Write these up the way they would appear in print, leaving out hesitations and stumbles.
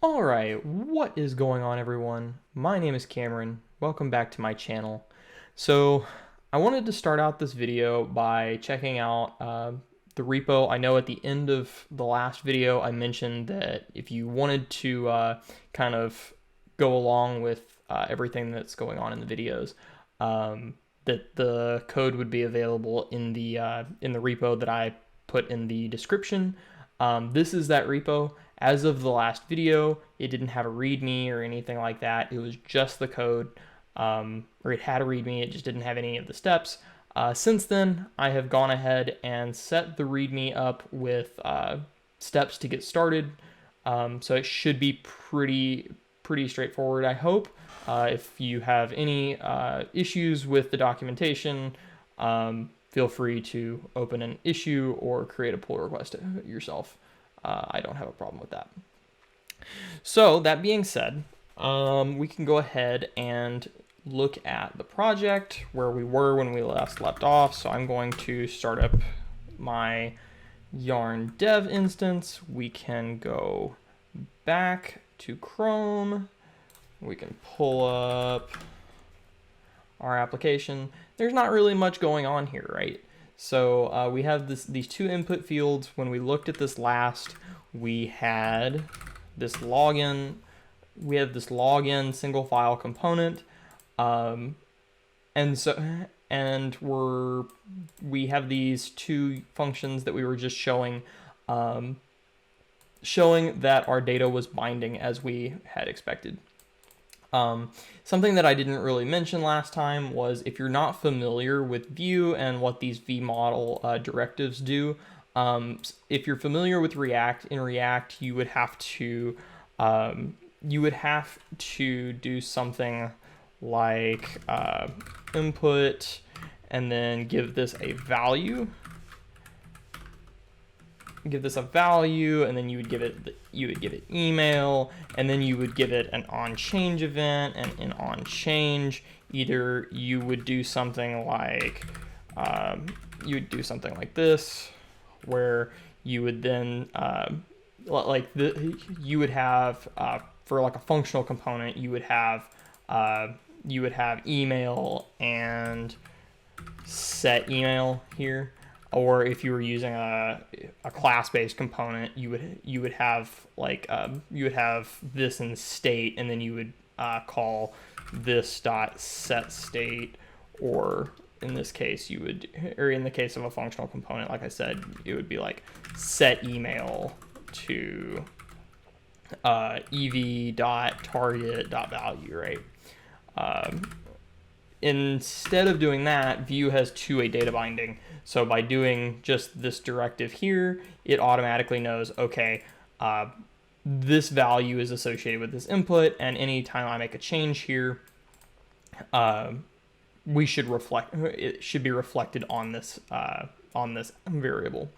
Alright, what is going on everyone? My name is Cameron. Welcome back to my channel. So I wanted to start out this video by checking out the repo. I know at the end of the last video I mentioned that if you wanted to kind of go along with everything that's going on in the videos, that the code would be available in the repo that I put in the description. This is that repo. As of the last video, it didn't have a README or anything like that. It was just the code, or it had a README, it just didn't have any of the steps. Since then, I have gone ahead and set the README up with steps to get started. So it should be pretty straightforward, I hope. If you have any issues with the documentation, feel free to open an issue or create a pull request yourself. I don't have a problem with that. So that being said, we can go ahead and look at the project where we were when we last left off. So I'm going to start up my yarn dev instance. We can go back to Chrome. We can pull up our application. There's not really much going on here, right? So we have these two input fields. When we looked at this last, we had this login. We have this login single file component, and we have these two functions that we were just showing, showing that our data was binding as we had expected. Something that I didn't really mention last time was if you're not familiar with Vue and what these vmodel directives do, if you're familiar with React, in React you would have to do something like input and then give this a value. Give this a value, and then you would give it email, and then you would give it an on-change event, and in on-change either you would do something like this, where you would then you would have for like a functional component you would have email and set email here. Or if you were using a class-based component, you would have this in state, and then you would call this dot set state, or in this case in the case of a functional component, like I said, it would be like set email to ev dot target dot value, right? Instead of doing that, Vue has two-way data binding. So by doing just this directive here, it automatically knows, okay, this value is associated with this input, and anytime I make a change here, it should be reflected on this variable.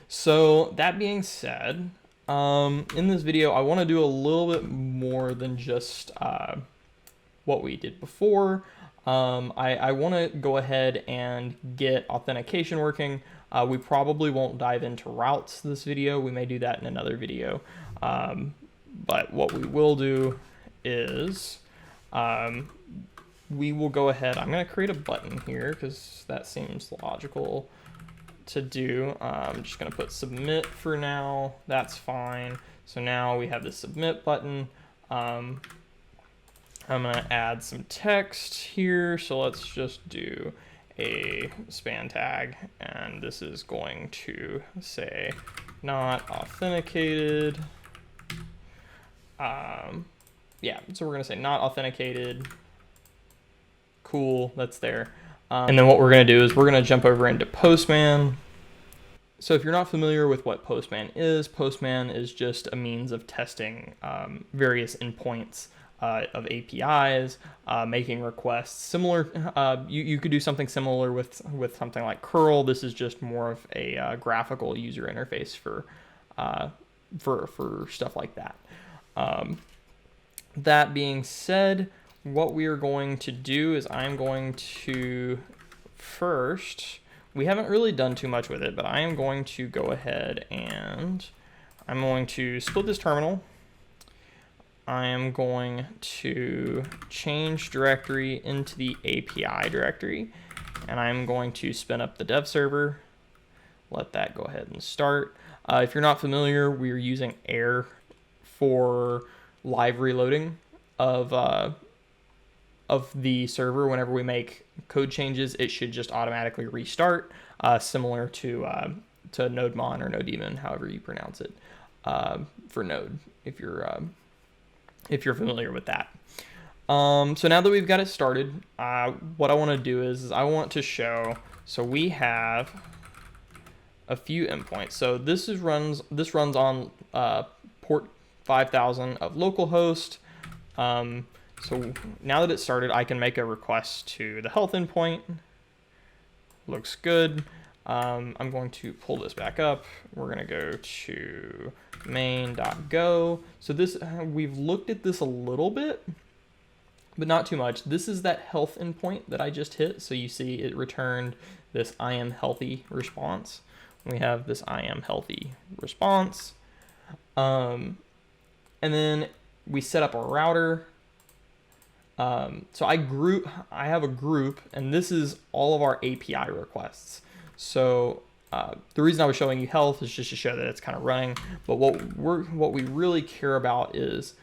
So that being said, in this video, I want to do a little bit more than just what we did before. I want to go ahead and get authentication working. We probably won't dive into routes this video. We may do that in another video. But what we will do is we will go ahead. I'm going to create a button here because that seems logical to do. I'm just going to put submit for now. That's fine. So now we have the submit button. I'm going to add some text here. So let's just do a span tag. And this is going to say not authenticated. Yeah, so we're going to say not authenticated. Cool, that's there. And then what we're going to do is we're going to jump over into Postman. So if you're not familiar with what Postman is just a means of testing various endpoints of APIs, making requests. Similar, you could do something similar with something like curl. This is just more of a graphical user interface for stuff like that. That being said, what we are going to do is I'm going to first. We haven't really done too much with it, but I am going to go ahead and I'm going to split this terminal. I am going to change directory into the API directory, and I'm going to spin up the dev server. Let that go ahead and start. If you're not familiar, we're using air for live reloading of the server. Whenever we make code changes, it should just automatically restart, similar to NodeMon or NodeDemon, however you pronounce it, for Node, if you're familiar with that. So now that we've got it started, what I want to do is I want to show. So we have a few endpoints. So this runs on port 5000 of localhost. So now that it's started, I can make a request to the health endpoint. Looks good. I'm going to pull this back up. We're going to go to main.go. So this, we've looked at this a little bit, but not too much. This is that health endpoint that I just hit. So you see it returned this I am healthy response. We have this I am healthy response. And then we set up a router. So I have a group, and this is all of our API requests. So the reason I was showing you health is just to show that it's kind of running. But what we really care about is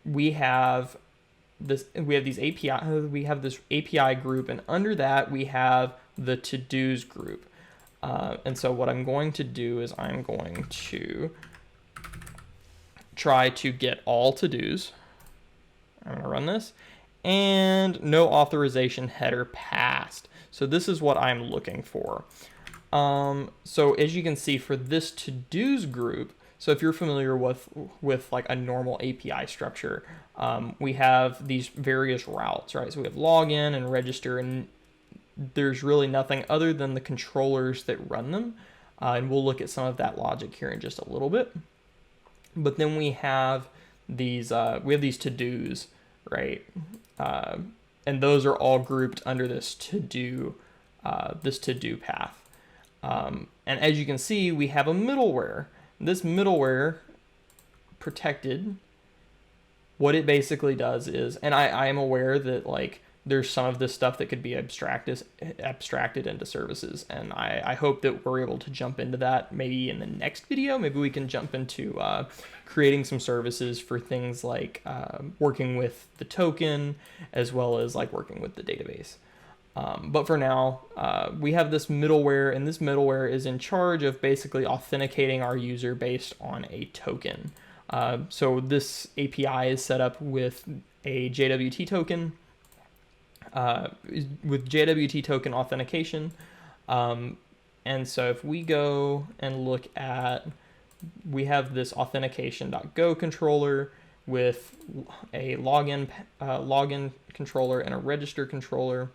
we have this API group, and under that we have the to-dos group. And so what I'm going to do is I'm going to try to get all to-dos. I'm going to run this, and no authorization header passed. So this is what I'm looking for. So as you can see for this to-dos group, so if you're familiar with like a normal API structure, we have these various routes, right? So we have login and register, and there's really nothing other than the controllers that run them. And we'll look at some of that logic here in just a little bit. But then we have these to-dos, right? And those are all grouped under this to-do path. And as you can see, we have a middleware. This middleware protected, what it basically does is, and I am aware that like there's some of this stuff that could be abstracted into services, and I hope that we're able to jump into that maybe in the next video. Maybe we can jump into creating some services for things like working with the token, as well as like working with the database. But for now, we have this middleware, and this middleware is in charge of basically authenticating our user based on a token. So this API is set up with a JWT token, with JWT token authentication. And so if we go and look at, we have this authentication.go controller with a login controller and a register controller.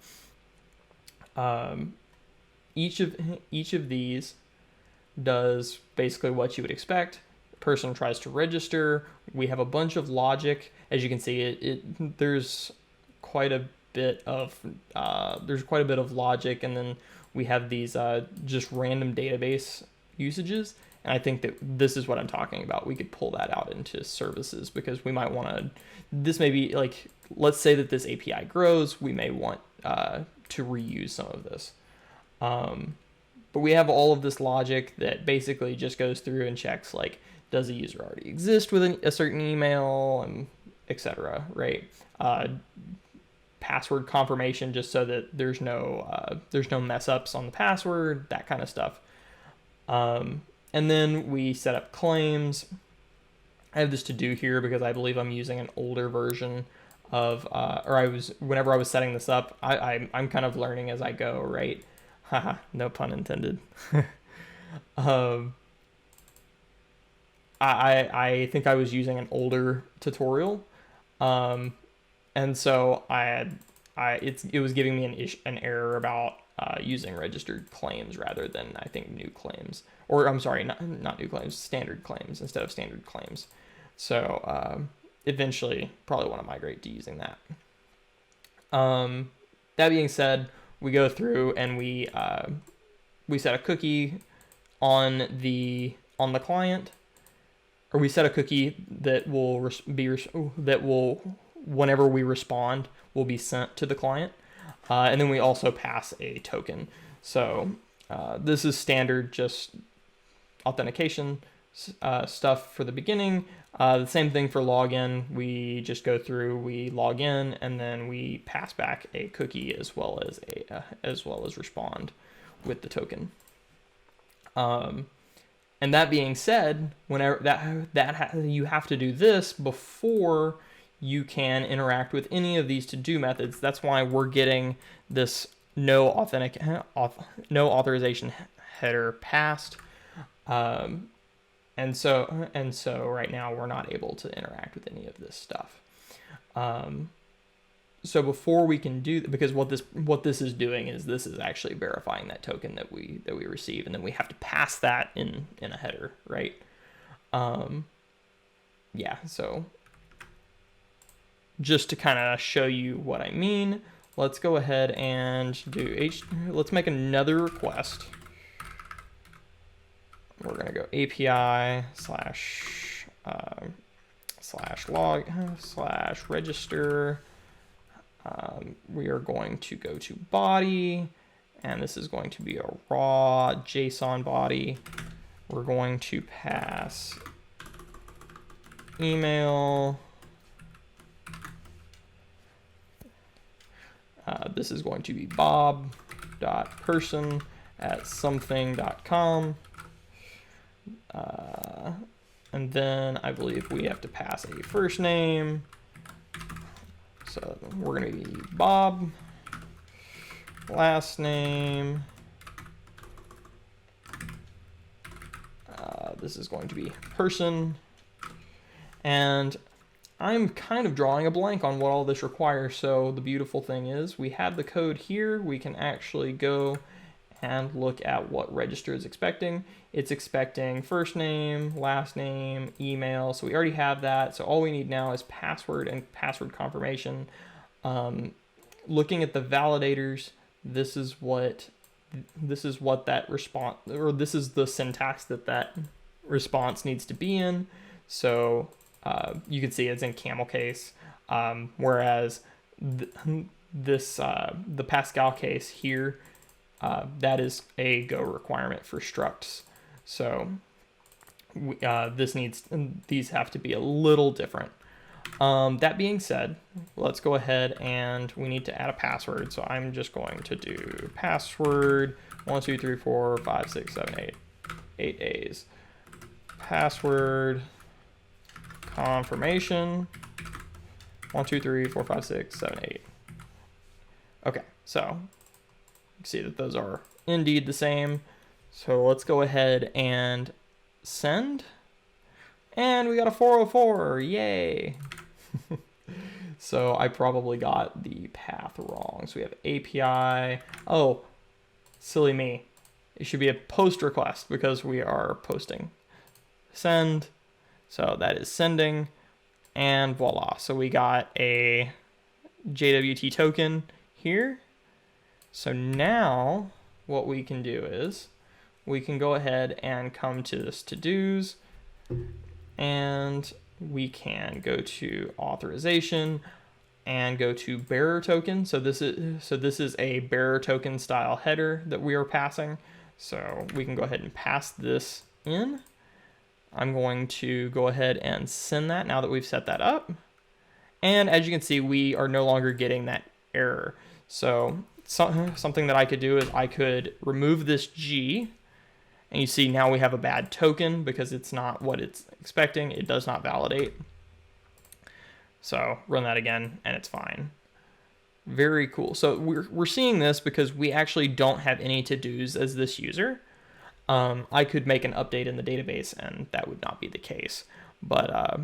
Each of these does basically what you would expect. The person tries to register. We have a bunch of logic. As you can see, there's quite a bit of logic, and then we have these just random database usages. And I think that this is what I'm talking about. We could pull that out into services, because we might want to, this may be like, let's say that this API grows, we may want to reuse some of this. But we have all of this logic that basically just goes through and checks, like, does a user already exist with a certain email, and etc., right? Password confirmation, just so that there's no mess ups on the password, that kind of stuff. And then we set up claims. I have this to do here because I believe I'm using an older version of, whenever I was setting this up, I'm kind of learning as I go, right? Haha, no pun intended. I think I was using an older tutorial, and so it was giving me an error about using registered claims rather than, I think, new claims, or I'm sorry, not new claims, standard claims instead of standard claims. So eventually probably want to migrate to using that. That being said, we go through and we set a cookie on the on the client, or we set a cookie that will whenever we respond, will be sent to the client. And then we also pass a token. So this is standard just authentication stuff for the beginning. The same thing for login. We just go through, we log in, and then we pass back a cookie as well as respond with the token. And that being said, whenever you have to do this before you can interact with any of these to-do methods. That's why we're getting this no authorization header passed. And so right now we're not able to interact with any of this stuff. So before we can do, because what this is doing is this is actually verifying that token that we receive, and then we have to pass that in a header, right? Yeah. So just to kind of show you what I mean, let's go ahead and let's make another request. We're gonna go API /log/register. We are going to go to body, and this is going to be a raw JSON body. We're going to pass email. This is going to be bob.person@something.com. And then I believe we have to pass a first name. So we're going to be Bob, last name. This is going to be person. And I'm kind of drawing a blank on what all this requires. So the beautiful thing is we have the code here. We can actually go and look at what register is expecting. It's expecting first name, last name, email. So we already have that. So all we need now is password and password confirmation. Looking at the validators, this is what that response, or this is the syntax that response needs to be in. So you can see it's in camel case, whereas the Pascal case here, that is a Go requirement for structs. So these have to be a little different. That being said, let's go ahead and we need to add a password. So I'm just going to do password 1 2 3 4 5 6 7 8 A's. Password confirmation 1 2 3 4 5 6 7 8. Okay, so you can see that those are indeed the same. So let's go ahead and send. And we got a 404, yay. So I probably got the path wrong. So we have API, oh, silly me. It should be a post request because we are posting. Send, so that is sending, and voila. So we got a JWT token here. So now what we can do is we can go ahead and come to this to-dos, and we can go to authorization and go to bearer token. So this is a bearer token style header that we are passing. So we can go ahead and pass this in. I'm going to go ahead and send that now that we've set that up. And as you can see, we are no longer getting that error. So something that I could do is I could remove this G. And you see now we have a bad token because it's not what it's expecting. It does not validate. So run that again and it's fine. Very cool. So we're seeing this because we actually don't have any to-dos as this user. I could make an update in the database and that would not be the case. But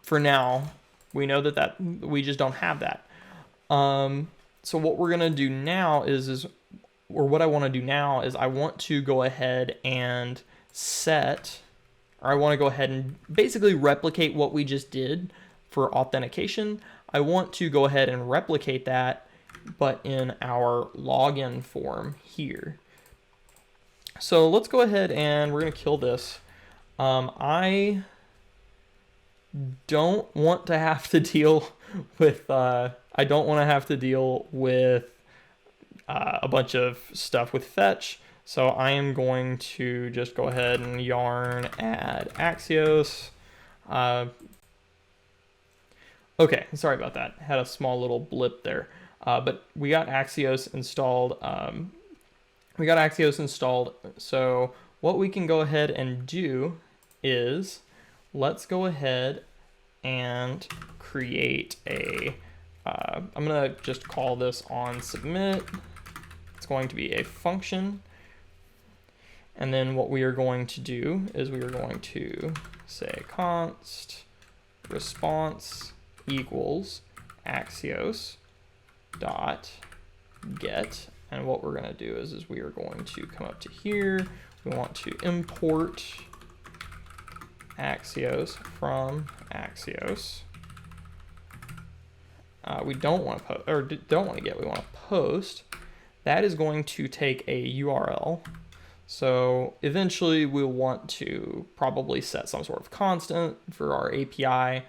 for now, we know that we just don't have that. So what we're gonna do now what I want to do now is I want to go ahead and I want to go ahead and basically replicate what we just did for authentication. I want to go ahead and replicate that, but in our login form here. So let's go ahead and we're going to kill this. I don't want to have to deal with I don't want to have to deal with a bunch of stuff with fetch. So I am going to just go ahead and yarn add Axios. Okay, sorry about that. Had a small little blip there. But we got Axios installed. So what we can go ahead and do is let's go ahead and create a, I'm gonna just call this on submit. It's going to be a function. And then what we are going to do is we are going to say const response equals Axios dot get. And what we're going to do is we are going to come up to here. We want to import Axios from Axios. We don't want to get, we want to post. That is going to take a URL. So eventually we'll want to probably set some sort of constant for our API.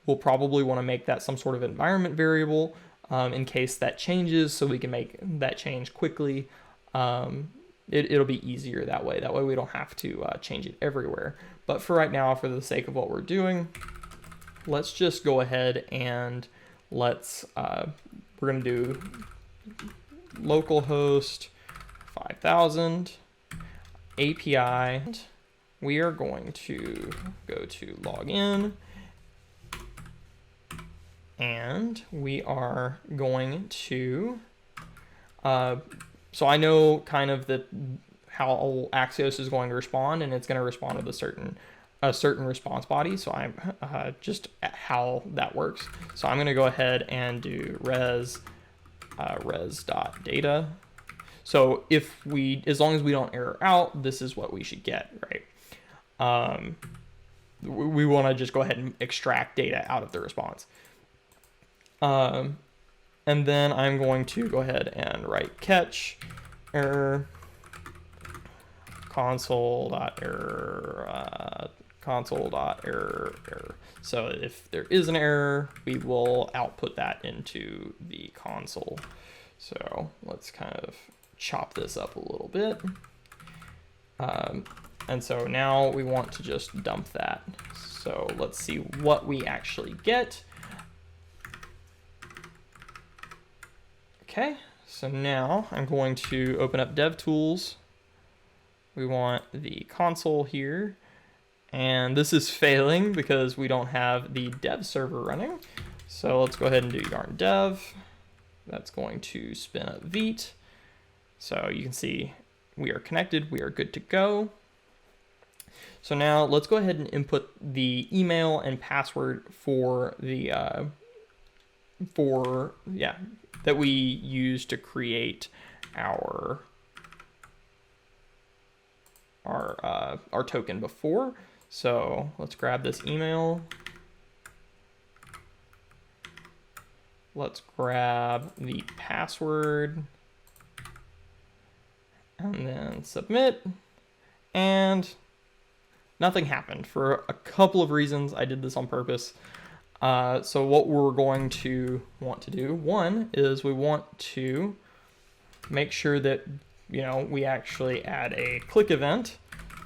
We'll probably want to make that some sort of environment variable in case that changes, so we can make that change quickly. It'll be easier that way. That way we don't have to change it everywhere. But for right now, for the sake of what we're doing, let's just go ahead and we're going to do localhost 5000 API. We are going to go to login, and we are going to, so I know kind of how Axios is going to respond, and it's going to respond with a certain response body. So I'm just how that works. So I'm going to go ahead and do res.data. So as long as we don't error out, this is what we should get, right? We want to just go ahead and extract data out of the response. And then I'm going to go ahead and write catch error console.error error. So if there is an error, we will output that into the console. So let's kind of chop this up a little bit. And so now we want to just dump that. So let's see what we actually get. Okay, so now I'm going to open up DevTools. We want the console here. And this is failing because we don't have the dev server running. So let's go ahead and do yarn dev. That's going to spin up Vite. So you can see we are connected, we are good to go. So now let's go ahead and input the email and password for the that we use to create our token before. So let's grab this email. Let's grab the password and then submit, and nothing happened for a couple of reasons. I did this on purpose. So what we're going to want to do, one is we want to make sure that, we actually add a click event.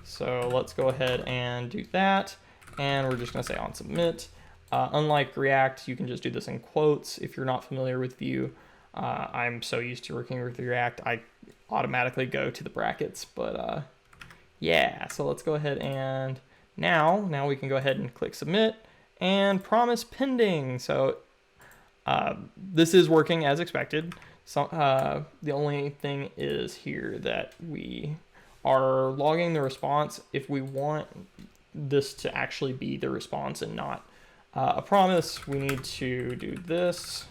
So let's go ahead and do that. And we're just going to say on submit. Unlike React, you can just do this in quotes. If you're not familiar with Vue, I'm so used to working with React, I automatically go to the brackets. But yeah, so let's go ahead and now we can go ahead and click submit and promise pending. So this is working as expected. So the only thing is here that we are logging the response. If we want this to actually be the response and not a promise, we need to do this.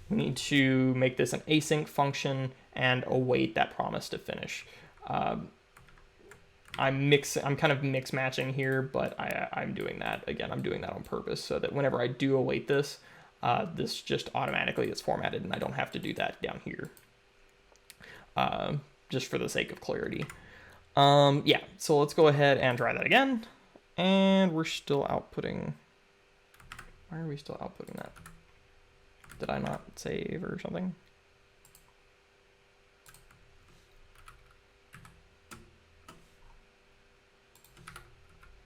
We need to make this an async function and await that promise to finish. I'm kind of mix matching here, but I'm doing that again. I'm doing that on purpose so that whenever I do await this, this just automatically gets formatted and I don't have to do that down here, just for the sake of clarity. Yeah, so let's go ahead and try that again. And we're still outputting. Why are we still outputting that? Did I not save or something?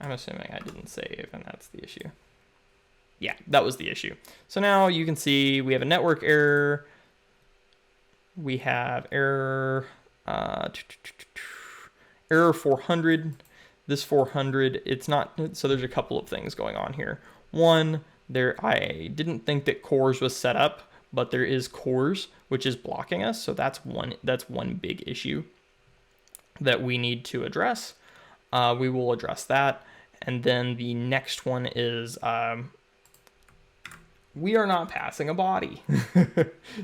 I'm assuming I didn't save, and that's the issue. Yeah, that was the issue. So now you can see we have a network error. We have error, error 400. This 400, it's not, so there's a couple of things going on here. One, I didn't think that cores was set up, but there is cores, which is blocking us. So that's one big issue that we need to address. We will address that. And then the next one is we are not passing a body.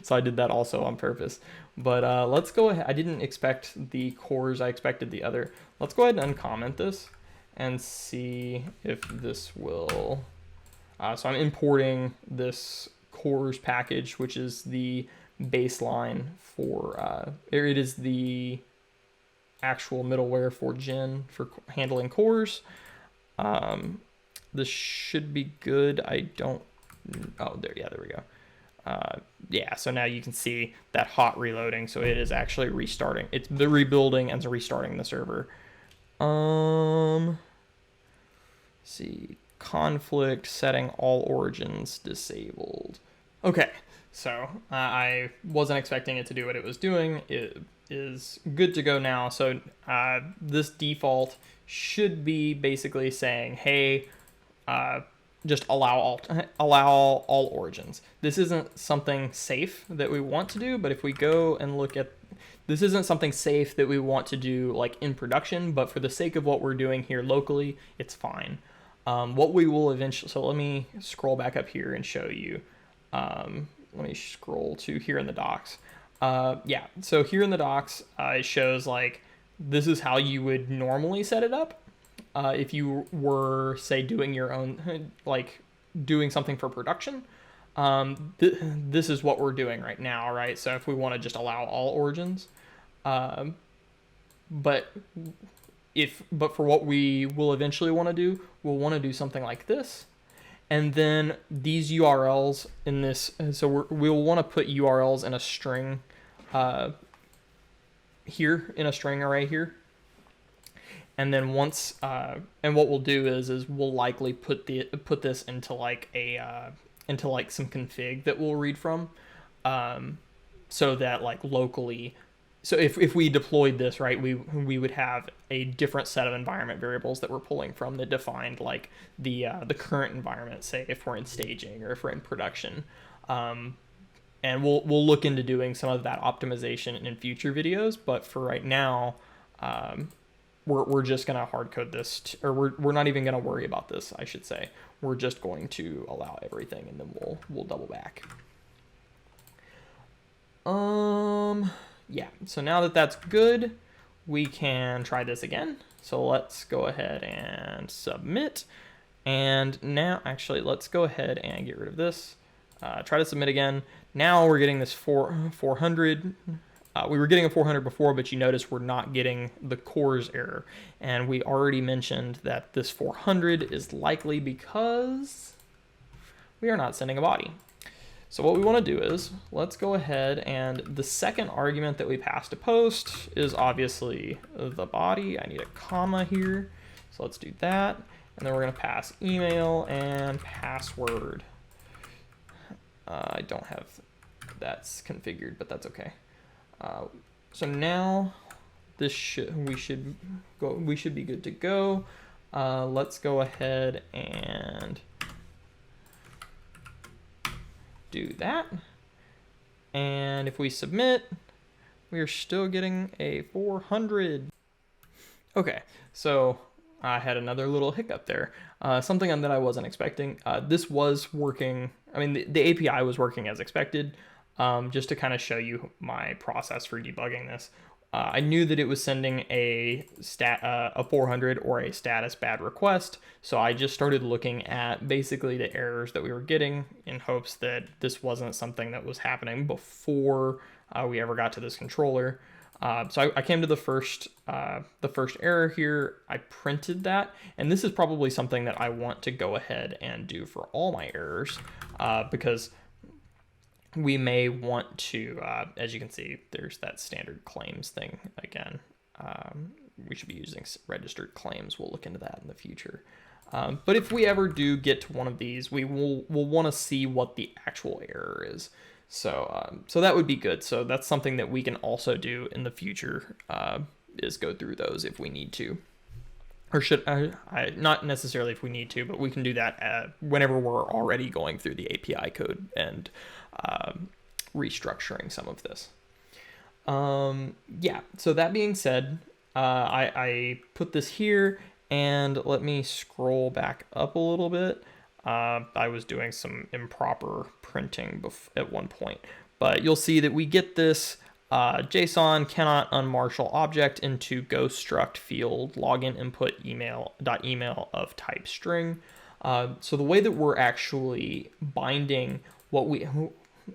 So I did that also on purpose. But let's go ahead. I didn't expect the cores. I expected the other. Let's go ahead and uncomment this and see if this will. So I'm importing this cores package, which is the baseline for, it is the actual middleware for Gen for handling cores. This should be good. I don't, oh, there, yeah, there we go. Yeah, so now you can see that hot reloading. So it is actually restarting. It's the rebuilding and restarting the server. See, conflict setting all origins disabled. Okay, so I wasn't expecting it to do what it was doing. It is good to go now. So this default should be basically saying, hey, just allow all origins. This isn't something safe that we want to do, but if we go and look at, this isn't something safe that we want to do like in production, but for the sake of what we're doing here locally, it's fine. What we will eventually, so let me scroll back up here and show you. Let me scroll to here in the docs. Yeah, so here in the docs, it shows like, this is how you would normally set it up. If you were, say, doing your own, like doing something for production, this is what we're doing right now, right? So if we want to just allow all origins, but for what we will eventually want to do, we'll want to do something like this. And then these URLs in this, so we'll want to put URLs in a string here, in a string array here. And then once, and what we'll do is we'll likely put this into like into like some config that we'll read from, so that like locally, so if we deployed this, right, we would have a different set of environment variables that we're pulling from that defined like the current environment, say if we're in staging or if we're in production, and we'll look into doing some of that optimization in future videos. But for right now, we're just gonna hard code this, or we're not even gonna worry about this, I should say. We're just going to allow everything, and then we'll double back. Yeah, so now that that's good, we can try this again. So let's go ahead and submit. And now, actually, let's go ahead and get rid of this. Try to submit again. Now we're getting this 400. We were getting a 400 before, but you notice we're not getting the cores error. And we already mentioned that this 400 is likely because we are not sending a body. So what we want to do is, let's go ahead, and the second argument that we pass to post is obviously the body. I need a comma here. So let's do that. And then we're going to pass email and password. I don't have that's configured, but that's okay. So now this we should be good to go. Let's go ahead and do that. And if we submit, we are still getting a 400. Okay, so I had another little hiccup there. Something that I wasn't expecting. This was working. I mean, the API was working as expected. Just to kind of show you my process for debugging this. I knew that it was sending a 400 or a status bad request, so I just started looking at basically the errors that we were getting in hopes that this wasn't something that was happening before we ever got to this controller. So I came to the first error here. I printed that, and this is probably something that I want to go ahead and do for all my errors, because we may want to, as you can see, there's that standard claims thing again. We should be using registered claims. We'll look into that in the future. But if we ever do get to one of these, we'll want to see what the actual error is. So that would be good. So that's something that we can also do in the future, is go through those if we need to. Or should not necessarily if we need to, but we can do that whenever we're already going through the API code and restructuring some of this. Yeah, so that being said, I put this here, and let me scroll back up a little bit. I was doing some improper printing at one point, but you'll see that we get this JSON cannot unmarshal object into go struct field login input email of type string. So the way that we're actually binding what we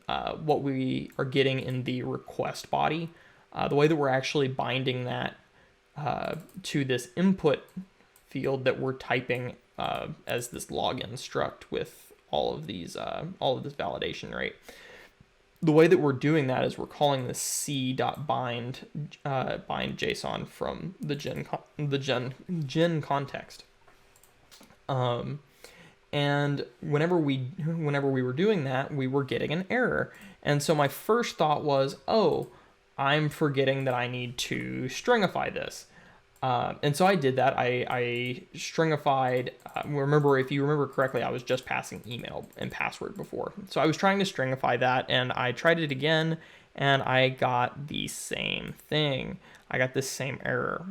are getting in the request body, the way that we're actually binding that to this input field that we're typing as this login struct with all of this validation, right? The way that we're doing that is we're calling this c.bind bind JSON from the gen context. And whenever we were doing that, we were getting an error. And so my first thought was, oh, I'm forgetting that I need to stringify this. And so I did that. I stringified. If you remember correctly, I was just passing email and password before. So I was trying to stringify that, and I tried it again, and I got the same thing. I got this same error.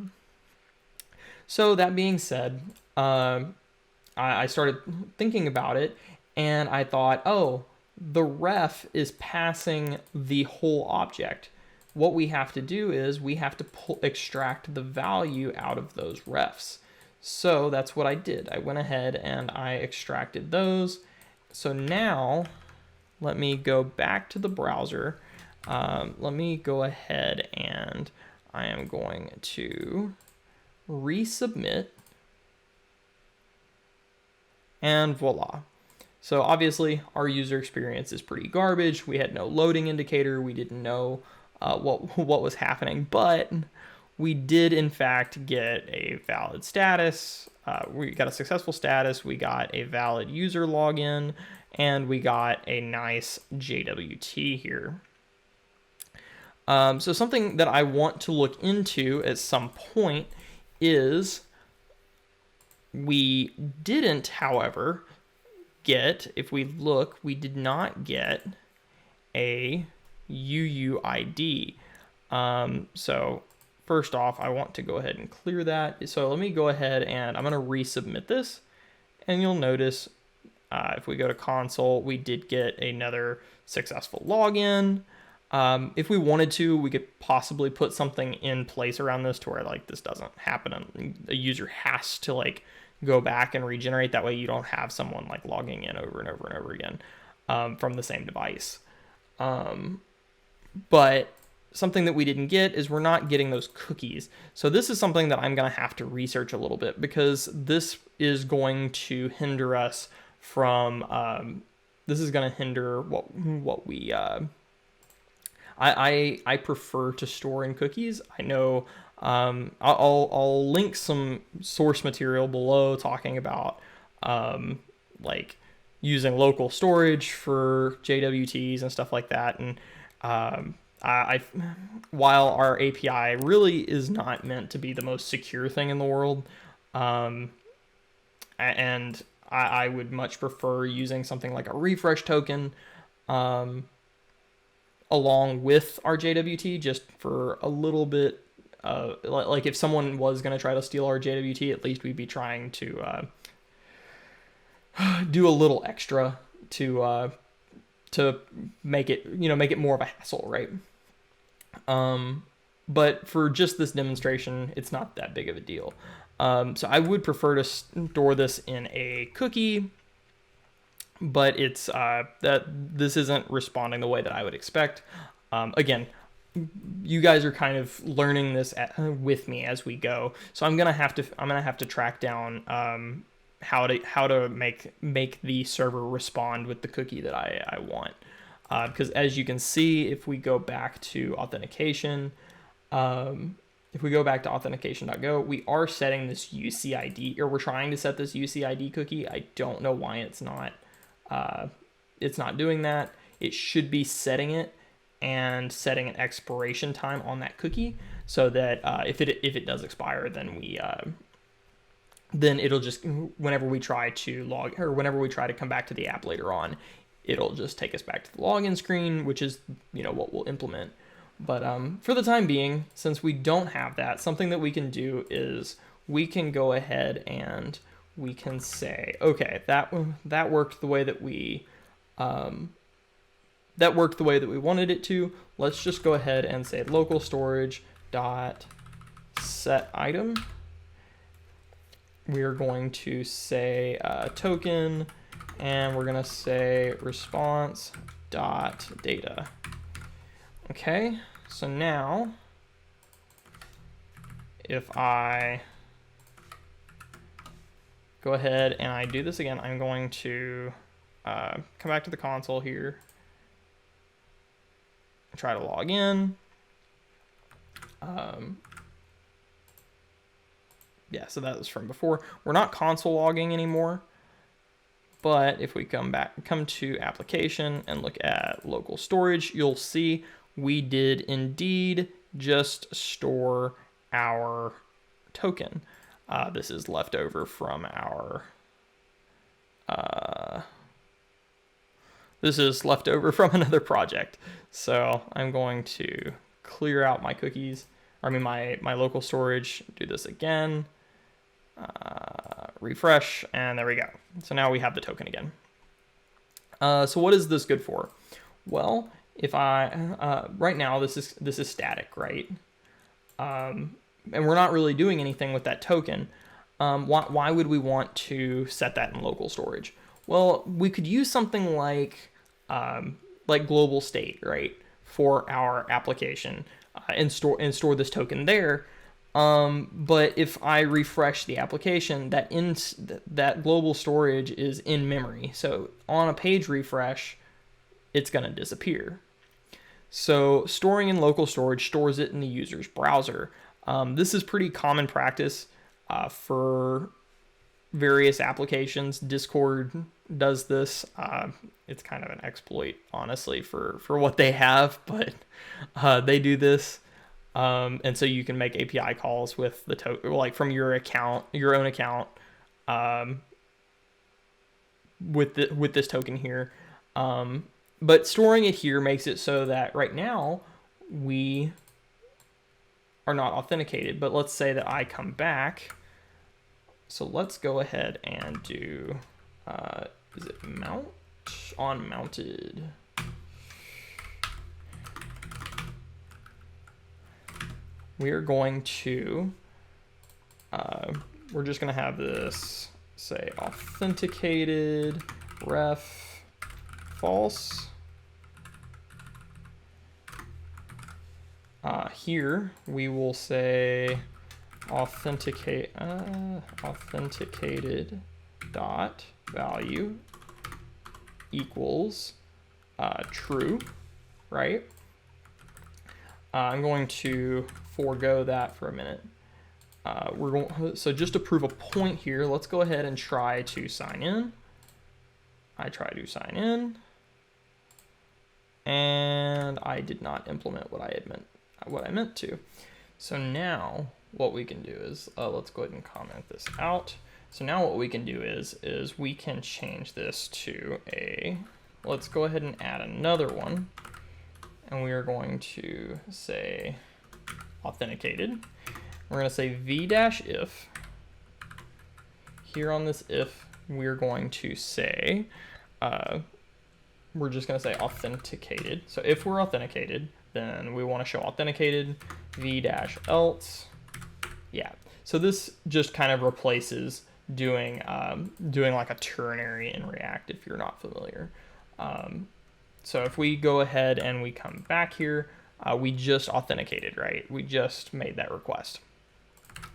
So that being said, I started thinking about it, and I thought, oh, the ref is passing the whole object. What we have to do is we have to extract the value out of those refs. So that's what I did. I went ahead and I extracted those. So now let me go back to the browser. Let me go ahead and I am going to resubmit. And voila. So obviously our user experience is pretty garbage. We had no loading indicator. We didn't know what was happening, but we did in fact get a valid status. We got a successful status. We got a valid user login, and we got a nice JWT here. So something that I want to look into at some point is we didn't, however, get, if we look, we did not get a UUID. So first off, I want to go ahead and clear that. So let me go ahead and I'm going to resubmit this, and you'll notice if we go to console, we did get another successful login. If we wanted to, we could possibly put something in place around this to where like this doesn't happen and a user has to like go back and regenerate. That way you don't have someone like logging in over and over and over again from the same device. But something that we didn't get is we're not getting those cookies. So this is something that I'm going to have to research a little bit, because this is going to hinder us from, this is going to hinder what we, I prefer to store in cookies. I know, I'll link some source material below talking about, like using local storage for JWTs and stuff like that. And, while our API really is not meant to be the most secure thing in the world, and I would much prefer using something like a refresh token along with our JWT, just for a little bit. Like if someone was going to try to steal our JWT, at least we'd be trying to do a little extra to make it more of a hassle, right? But for just this demonstration, it's not that big of a deal. So I would prefer to store this in a cookie, but it's that this isn't responding the way that I would expect. Again, you guys are kind of learning this with me as we go. So I'm gonna have to track down how to make the server respond with the cookie that I want. Because as you can see, if we go back to authentication, if we go back to authentication.go, we are setting this UCID, or we're trying to set this UCID cookie. I don't know why it's not doing that. It should be setting it and setting an expiration time on that cookie, so that if it does expire, then then it'll just, whenever we try to log, or whenever we try to come back to the app later on, it'll just take us back to the login screen, which is, what we'll implement. But for the time being, since we don't have that, something that we can do is we can go ahead and we can say, okay, that worked the way that we wanted it to. Let's just go ahead and say local storage dot set item. We're going to say token, and we're going to say response dot data. Okay, so now if I go ahead and I do this again, I'm going to come back to the console here, try to log in. Yeah, so that was from before. We're not console logging anymore, but if we come to application and look at local storage, you'll see we did indeed just store our token. This is left over from our this is left over from another project. So I'm going to clear out my cookies, my local storage, do this again, refresh, and there we go. So now we have the token again. So what is this good for? Well, if I right now this is static, right? And we're not really doing anything with that token. Why would we want to set that in local storage? Well, we could use something like global state, right, for our application, and store this token there. But if I refresh the application, that global storage is in memory. So on a page refresh, it's going to disappear. So storing in local storage stores it in the user's browser. This is pretty common practice for various applications. Discord does this. It's kind of an exploit, honestly, for what they have, but they do this. And so you can make API calls with the token, like from your own account, with this token here. But storing it here makes it so that right now we are not authenticated. But let's say that I come back. So let's go ahead and do, is it mount on mounted? We're going to, we're just going to have this say authenticated ref false. Here we will say authenticated dot value equals true, right? I'm going to forego that for a minute. So just to prove a point here, let's go ahead and try to sign in. I try to sign in, and I did not implement what I meant to. So now what we can do is, let's go ahead and comment this out. So now what we can do is we can change this to let's go ahead and add another one, and we are going to say authenticated. We're going to say v-if. Here on this if, we're going to say, we're just going to say authenticated. So if we're authenticated, then we want to show authenticated v-else. Yeah. So this just kind of replaces doing like a ternary in React if you're not familiar. So if we go ahead and we come back here, We just authenticated, right? We just made that request.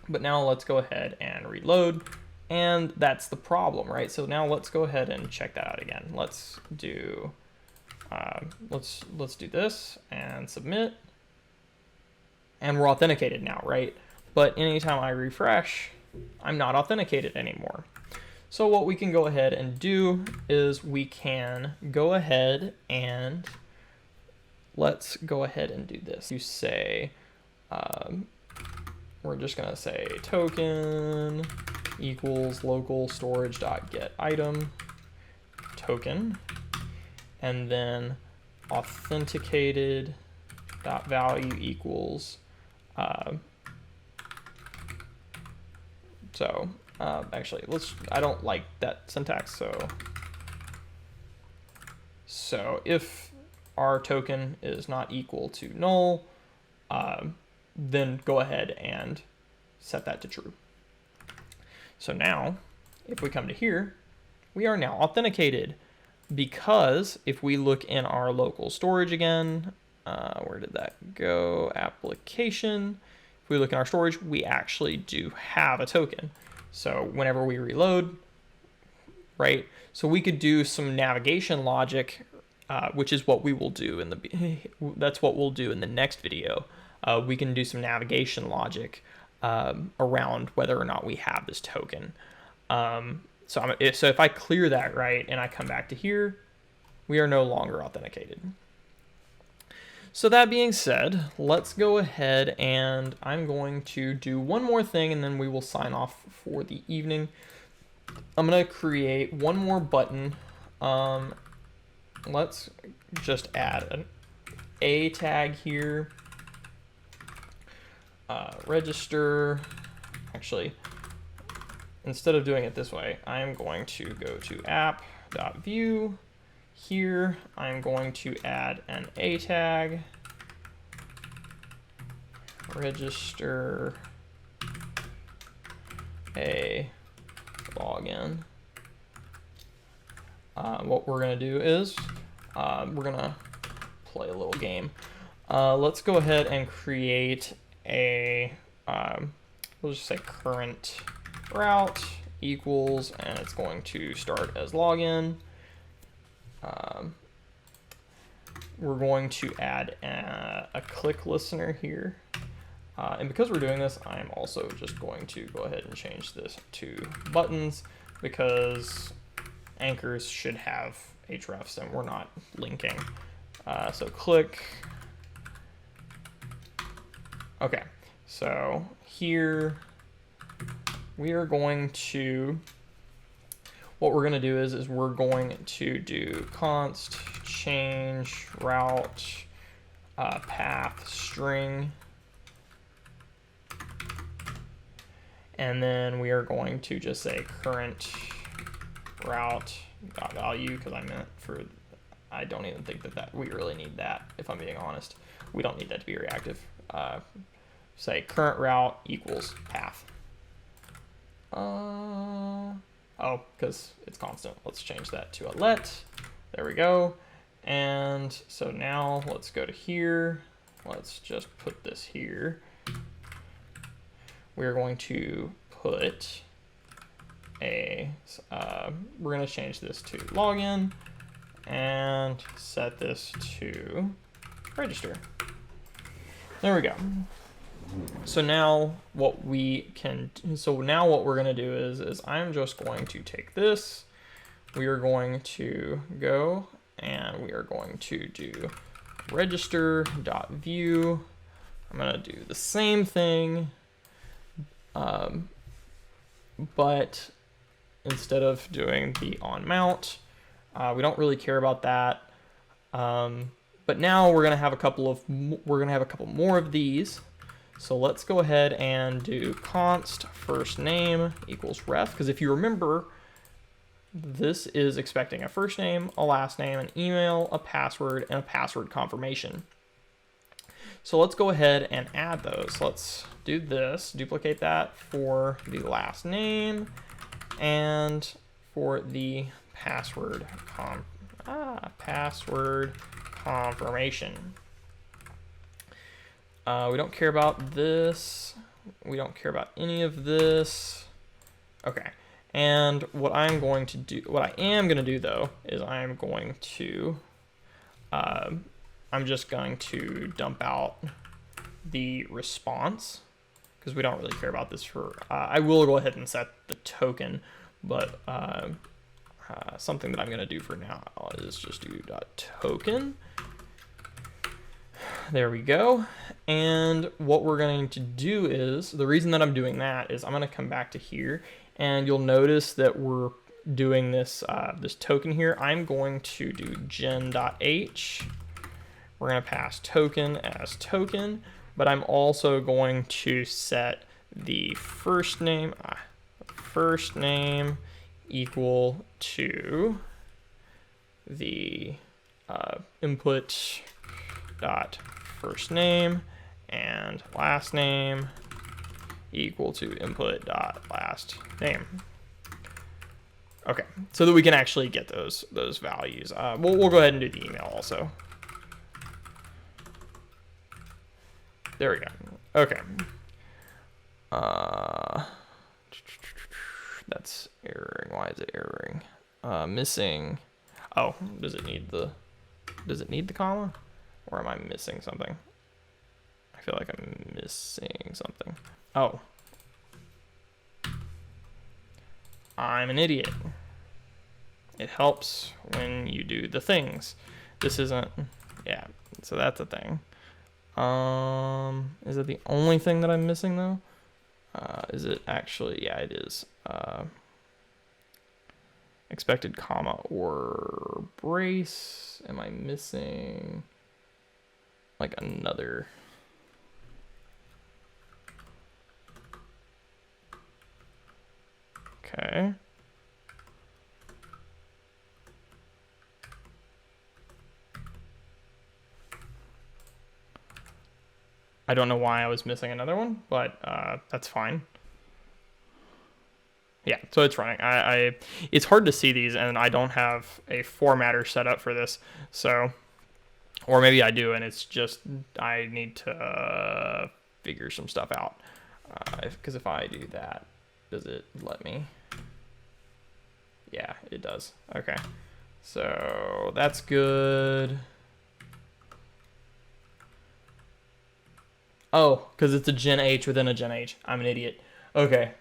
But now let's go ahead and reload, and that's the problem, right? So now let's go ahead and check that out again. Let's do let's do this and submit, and we're authenticated now, right? But anytime I refresh, I'm not authenticated anymore. So what we can go ahead and do is we can go ahead and let's go ahead and do this. You say, we're just gonna say token equals local storage dot get item token, and then authenticated dot value equals actually I don't like that syntax, so if our token is not equal to null, then go ahead and set that to true. So now if we come to here, we are now authenticated, because if we look in our local storage again, where did that go? Application. If we look in our storage, we actually do have a token. So whenever we reload, right? So we could do some navigation logic, which is what we will do that's what we'll do in the next video. We can do some navigation logic around whether or not we have this token. So if I clear that, right, and I come back to here, we are no longer authenticated. So that being said, let's go ahead and I'm going to do one more thing, and then we will sign off for the evening. I'm going to create one more button. Let's just add an A tag here. Register. Actually, instead of doing it this way, I'm going to go to app.view. Here, I'm going to add an A tag, register a login. What we're going to do is we're going to play a little game. Let's go ahead and create a, we'll just say current route equals, and it's going to start as login. We're going to add a click listener here. And because we're doing this, I'm also just going to go ahead and change this to buttons, because anchors should have hrefs and we're not linking. So click. Okay, so here we are going to, what we're going to do is we're going to do const change route path string, and then we are going to just say current route dot value, because I don't even think that we really need that, if I'm being honest. We don't need that to be reactive. Say current route equals path. Oh, because it's constant. Let's change that to a let. There we go. And so now let's go to here. Let's just put this here. We're going to put we're going to change this to login and set this to register. There we go. So now what we're going to do is I'm just going to take this. We are going to go and we are going to do register.view. I'm going to do the same thing, but instead of doing the on mount, we don't really care about that. But now we're going to have a couple more of these. So let's go ahead and do const first name equals ref, because if you remember, this is expecting a first name, a last name, an email, a password, and a password confirmation. So let's go ahead and add those. Let's do this, duplicate that for the last name and for the password confirmation. We don't care about this. We don't care about any of this. Okay. And what I am going to do though, is I'm just going to dump out the response, because we don't really care about this for, I will go ahead and set the token, but something that I'm going to do for now is just do .token. There we go. And what we're going to do is, the reason that I'm doing that is I'm going to come back to here, and you'll notice that we're doing this this token here. I'm going to do gen.h. We're going to pass token as token, but I'm also going to set the first name equal to the input dot first name, and last name equal to input dot last name. Okay, so that we can actually get those values. We'll go ahead and do the email also. There we go. Okay. That's erroring. Why is it erroring? Missing. Oh, does it need the comma? Or am I missing something? I feel like I'm missing something. Oh. I'm an idiot. It helps when you do the things. This isn't, yeah, so that's a thing. Is it the only thing that I'm missing though? Is it actually, yeah, it is. Expected comma or brace. Am I missing like another? Okay. I don't know why I was missing another one, but that's fine. Yeah, so it's running. It's hard to see these, and I don't have a formatter set up for this, so, or maybe I do, and it's just I need to figure some stuff out. Because if I do that, does it let me? Yeah, it does. Okay, so that's good. Oh, because it's a gen H within a gen H. I'm an idiot. Okay.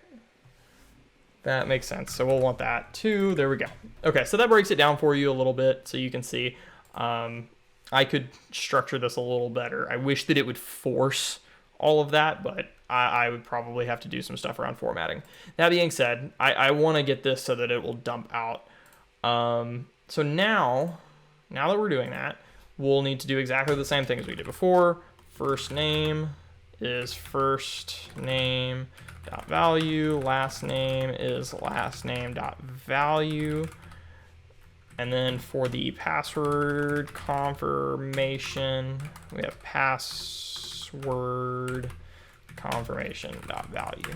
That makes sense. So we'll want that too. There we go. Okay, so that breaks it down for you a little bit so you can see. I could structure this a little better. I wish that it would force all of that, but I would probably have to do some stuff around formatting. That being said, I want to get this so that it will dump out. So now that we're doing that, we'll need to do exactly the same thing as we did before. First name is first name dot value, last name is last name dot value, and then for the password confirmation we have password confirmation dot value.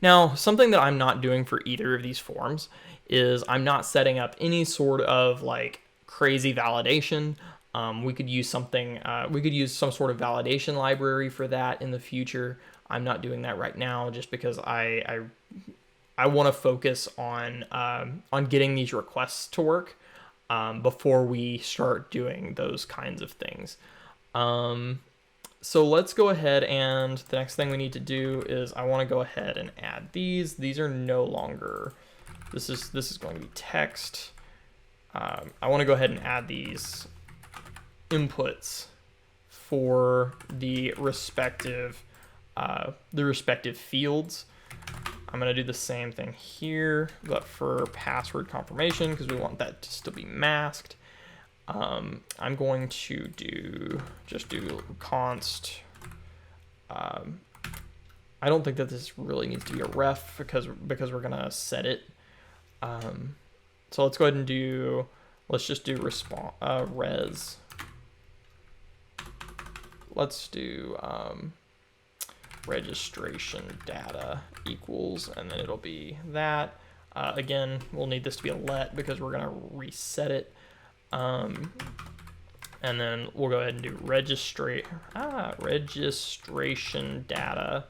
Now, something that I'm not doing for either of these forms is I'm not setting up any sort of like crazy validation. We could use something, we could use some sort of validation library for that in the future. I'm not doing that right now just because I want to focus on getting these requests to work before we start doing those kinds of things. So let's go ahead, and the next thing we need to do is I want to go ahead and add these. These are no longer, this is going to be text. I want to go ahead and add these inputs for the respective fields. I'm going to do the same thing here, but for password confirmation, because we want that to still be masked. I'm going to just do const. I don't think that this really needs to be a ref because we're going to set it. So let's go ahead and let's just do res. Let's do registration data equals, and then it'll be that. Again, we'll need this to be a let because we're going to reset it. And then we'll go ahead and do registration data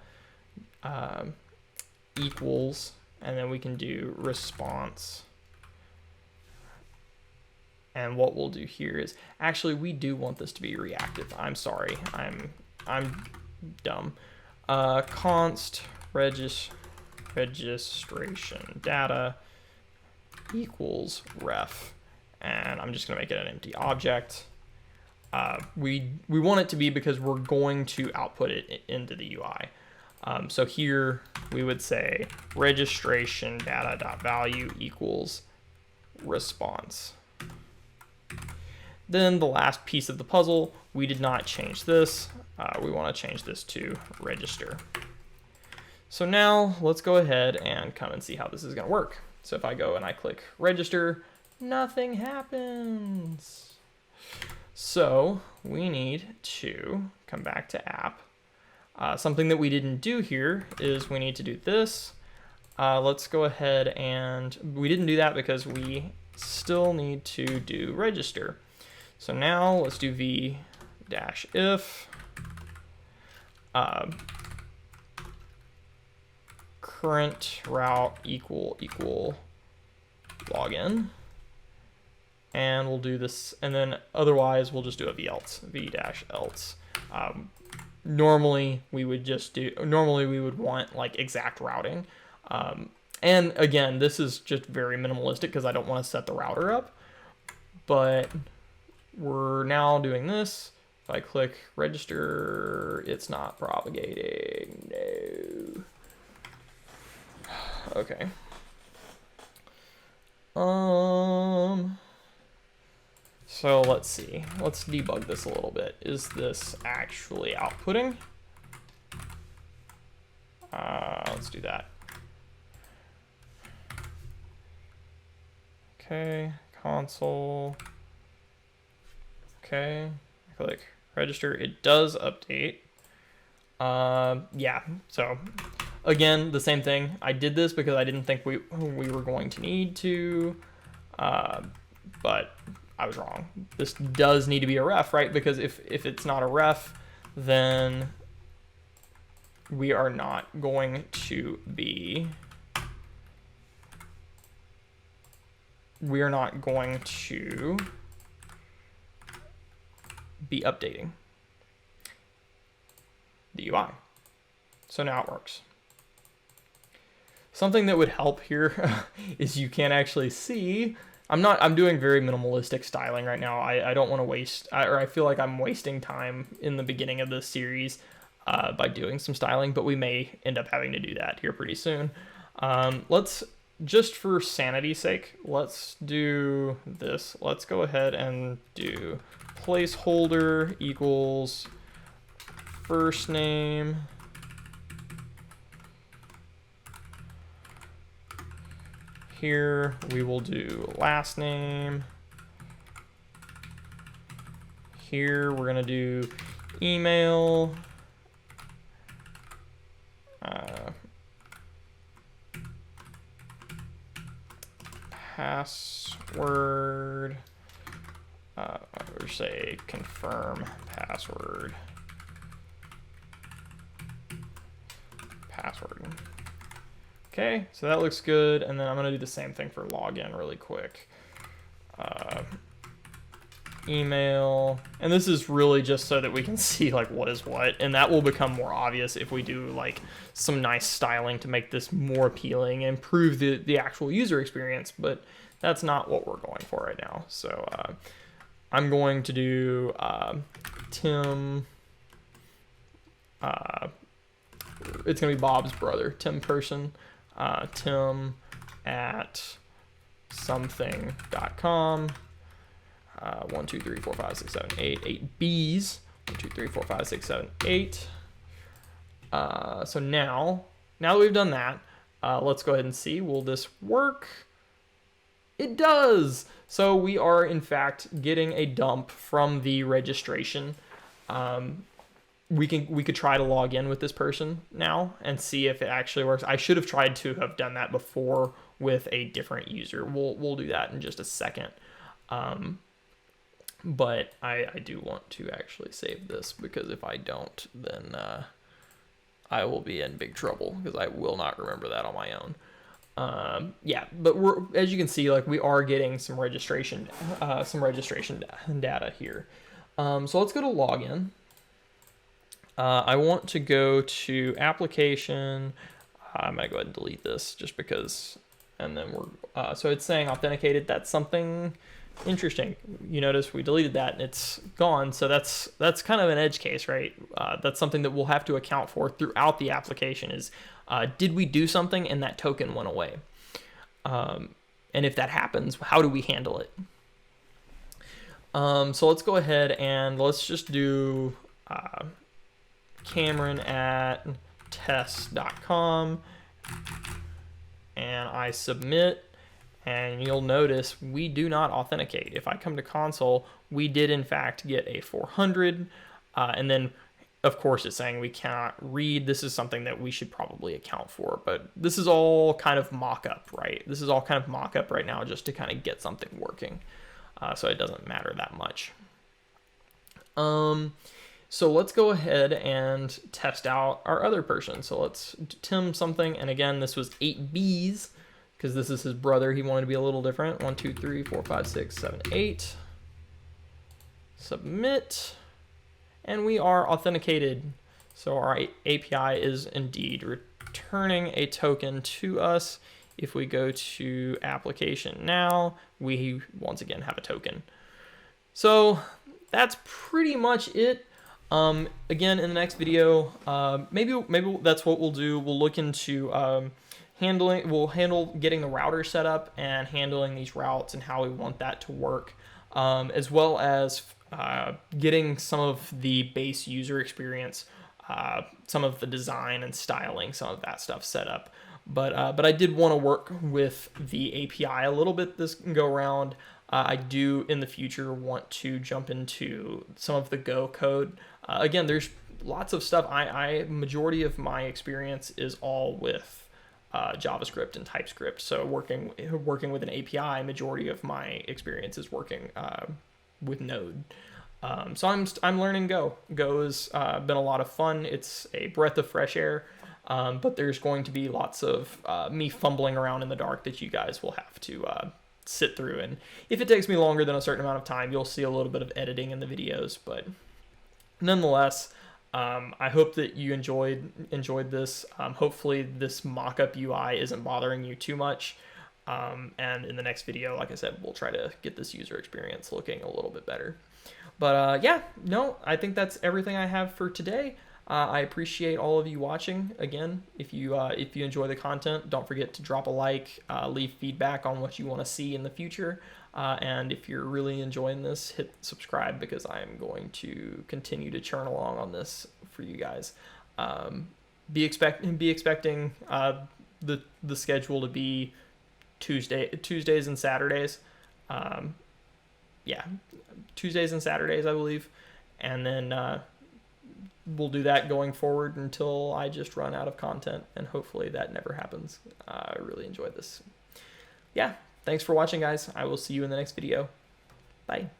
equals, and then we can do response. And what we'll do here is, actually, we do want this to be reactive. I'm sorry, I'm dumb. Const registration data equals ref, and I'm just gonna make it an empty object. We want it to be because we're going to output it into the UI. So here we would say registration data.value equals response. Then the last piece of the puzzle, we did not change this. We want to change this to register. So now let's go ahead and come and see how this is going to work. So if I go and I click register, nothing happens. So we need to come back to app. Something that we didn't do here is we need to do this. Let's go ahead, and we didn't do that because we still need to do register. So now let's do v-if current route equal login, and we'll do this, and then otherwise we'll just do a v-else. Normally we would want like exact routing, and again, this is just very minimalistic because I don't want to set the router up, but we're now doing this. If I click register, it's not propagating. No. Okay. So let's see. Let's debug this a little bit. Is this actually outputting? Let's do that. Okay, console. Okay, I click register. It does update. Yeah, so again, the same thing. I did this because I didn't think we were going to need to, but I was wrong. This does need to be a ref, right? Because if it's not a ref, then we are not going to be updating the UI. So now it works. Something that would help here is you can't actually see. I'm doing very minimalistic styling right now. I don't want to waste, or I feel like I'm wasting time in the beginning of this series by doing some styling, but we may end up having to do that here pretty soon. Let's, just for sanity's sake, let's do this. Let's go ahead and do placeholder equals first name here. We will do last name. Here we're gonna do email. Password. Or say confirm password. Okay, so that looks good, and then I'm gonna do the same thing for login really quick. Email, and this is really just so that we can see like what is what, and that will become more obvious if we do like some nice styling to make this more appealing and improve the actual user experience, but that's not what we're going for right now. So I'm going to do Tim, it's gonna be Bob's brother, Tim person, Tim at something.com. 1, 2, 3, 4, 5, 6, 7, 8. 8 B's. 1, 2, 3, 4, 5, 6, 7, 8. So now that we've done that, let's go ahead and see, will this work? It does. So we are in fact getting a dump from the registration. We could try to log in with this person now and see if it actually works. I should have tried to have done that before with a different user. We'll do that in just a second. but I do want to actually save this, because if I don't, then I will be in big trouble, because I will not remember that on my own. Yeah, but as you can see, like, we are getting some registration data here. So let's go to login. I want to go to application. I'm gonna go ahead and delete this just because, and then we're, so it's saying authenticated. That's something interesting. You notice we deleted that and it's gone. So that's kind of an edge case, right? That's something that we'll have to account for throughout the application is, did we do something and that token went away? And if that happens, how do we handle it? So let's go ahead and let's just do Cameron at test.com, and I submit, and you'll notice we do not authenticate. If I come to console, we did in fact get a 400, and then of course it's saying we cannot read. This is something that we should probably account for, but this is all kind of mock-up, right? This is all kind of mock-up right now just to kind of get something working, so it doesn't matter that much. So let's go ahead and test out our other person. So let's Tim something, and again, this was 8 B's, because this is his brother. He wanted to be a little different. 1, 2, 3, 4, 5, 6, 7, 8. Submit, and we are authenticated. So our API is indeed returning a token to us. If we go to application now, we once again have a token. So that's pretty much it. Again, in the next video, maybe that's what we'll do. We'll look into we'll handle getting the router set up and handling these routes and how we want that to work, as well as getting some of the base user experience, some of the design and styling, some of that stuff set up. But I did want to work with the API a little bit this go around. I do in the future want to jump into some of the Go code. Again, there's lots of stuff. Majority of my experience is all with JavaScript and TypeScript. So working with an API, majority of my experience is working with Node. So I'm learning Go. Go has been a lot of fun. It's a breath of fresh air. But there's going to be lots of me fumbling around in the dark that you guys will have to sit through. And if it takes me longer than a certain amount of time, you'll see a little bit of editing in the videos. But nonetheless, I hope that you enjoyed this. Hopefully this mock-up UI isn't bothering you too much. And in the next video, like I said, we'll try to get this user experience looking a little bit better. But yeah, no, I think that's everything I have for today. I appreciate all of you watching. Again, if you enjoy the content, don't forget to drop a like, leave feedback on what you want to see in the future, and if you're really enjoying this, hit subscribe, because I am going to continue to churn along on this for you guys. Be expecting the schedule to be Tuesdays and Saturdays. Yeah, Tuesdays and Saturdays, I believe, and then we'll do that going forward until I just run out of content, and hopefully that never happens. I really enjoyed this. Yeah, thanks for watching, guys. I will see you in the next video. Bye.